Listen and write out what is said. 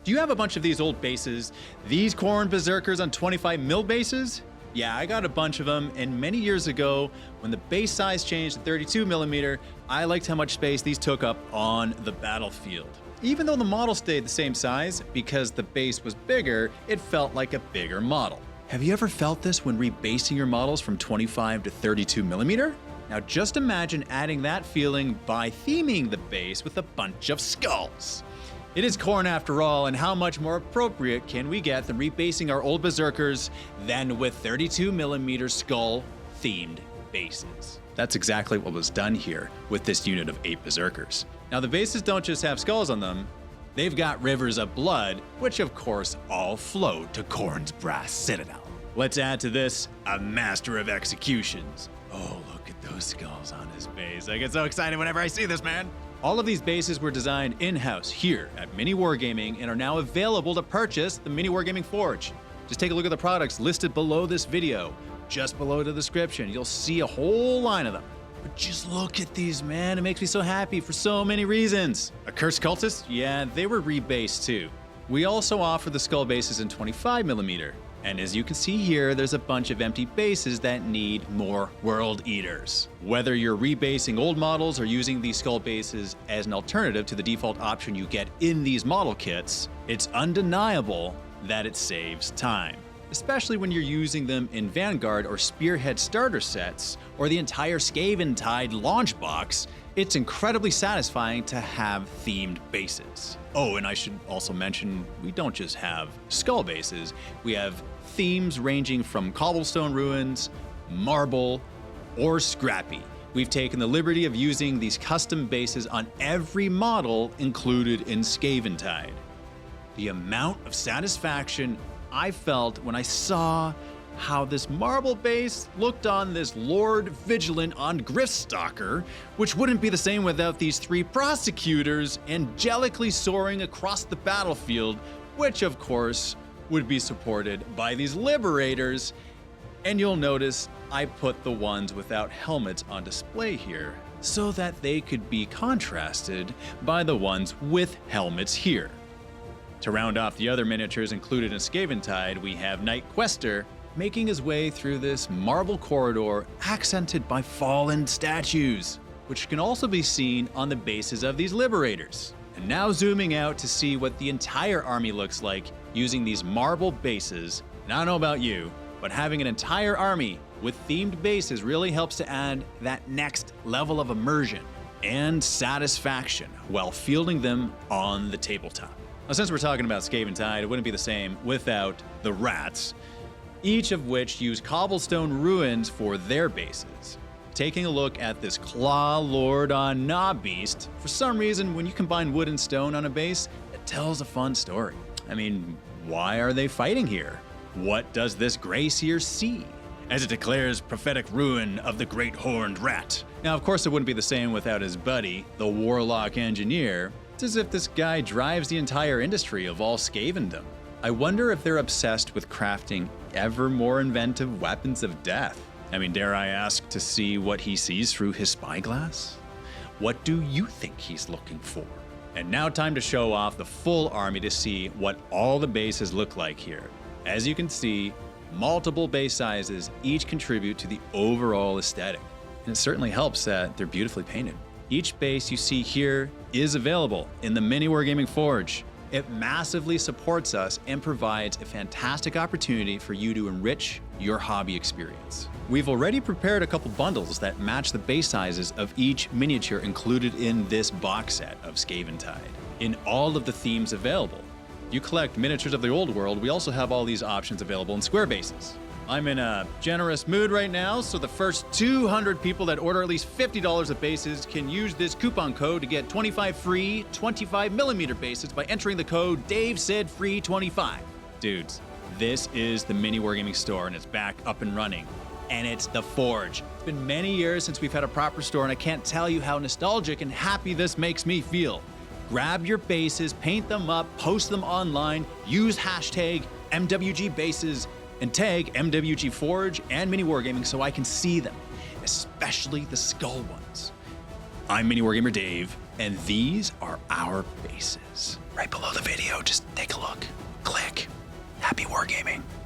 Do you have a bunch of these old bases? These Khorne Berserkers on 25 mil bases? Yeah, I got a bunch of them, and many years ago, when the base size changed to 32 millimeter, I liked how much space these took up on the battlefield. Even though the model stayed the same size, because the base was bigger, it felt like a bigger model. Have you ever felt this when rebasing your models from 25 to 32 millimeter? Now just imagine adding that feeling by theming the base with a bunch of skulls. It is Khorne after all, and how much more appropriate can we get than rebasing our old Berserkers than with 32mm skull-themed bases? That's exactly what was done here with this unit of 8 Berserkers. Now the bases don't just have skulls on them, they've got rivers of blood, which of course all flow to Khorne's brass citadel. Let's add to this a master of executions. Oh, look at those skulls on his base. I get so excited whenever I see this, man. All of these bases were designed in-house here at MiniWarGaming and are now available to purchase the MiniWarGaming Forge. Just take a look at the products listed below this video. Just below the description, you'll see a whole line of them. But just look at these, man. It makes me so happy for so many reasons. Accursed Cultists? Yeah, they were rebased too. We also offer the skull bases in 25mm. And as you can see here, there's a bunch of empty bases that need more World Eaters. Whether you're rebasing old models or using these skull bases as an alternative to the default option you get in these model kits, it's undeniable that it saves time. Especially when you're using them in Vanguard or Spearhead starter sets, or the entire Skaventide launch box, it's incredibly satisfying to have themed bases. Oh, and I should also mention, we don't just have skull bases, we have themes ranging from cobblestone ruins, marble, or scrappy. We've taken the liberty of using these custom bases on every model included in Skaventide. The amount of satisfaction I felt when I saw how this marble base looked on this Lord Vigilant on Griftstalker, which wouldn't be the same without these 3 prosecutors angelically soaring across the battlefield, which of course would be supported by these liberators. And you'll notice I put the ones without helmets on display here so that they could be contrasted by the ones with helmets here. To round off the other miniatures included in Skaventide, we have Knight Quester making his way through this marble corridor accented by fallen statues, which can also be seen on the bases of these liberators. And now zooming out to see what the entire army looks like using these marble bases. And I don't know about you, but having an entire army with themed bases really helps to add that next level of immersion and satisfaction while fielding them on the tabletop. Now, since we're talking about Skaventide, it wouldn't be the same without the rats, each of which use cobblestone ruins for their bases. Taking a look at this Claw Lord on Beast, for some reason, when you combine wood and stone on a base, it tells a fun story. I mean, why are they fighting here? What does this gray seer see as it declares prophetic ruin of the great horned rat? Now, of course, it wouldn't be the same without his buddy, the warlock engineer. It's as if this guy drives the entire industry of all Skavendom. I wonder if they're obsessed with crafting ever more inventive weapons of death. I mean, dare I ask to see what he sees through his spyglass? What do you think he's looking for? And now time to show off the full army to see what all the bases look like here. As you can see, multiple base sizes each contribute to the overall aesthetic. And it certainly helps that they're beautifully painted. Each base you see here is available in the MiniWarGaming Forge. It massively supports us and provides a fantastic opportunity for you to enrich your hobby experience. We've already prepared a couple bundles that match the base sizes of each miniature included in this box set of Skaventide, in all of the themes available. If you collect miniatures of the old world, we also have all these options available in square bases. I'm in a generous mood right now, so the first 200 people that order at least $50 of bases can use this coupon code to get 25 free 25mm bases by entering the code DaveSaidFree25. Dudes, this is the MiniWarGaming Store, and it's back up and running. And it's the Forge. It's been many years since we've had a proper store, and I can't tell you how nostalgic and happy this makes me feel. Grab your bases, paint them up, post them online, use hashtag MWGBases, and tag MWGForge and MiniWarGaming so I can see them, especially the skull ones. I'm MiniWarGamer Dave, and these are our bases. Right below the video, just take a look. MiniWarGaming.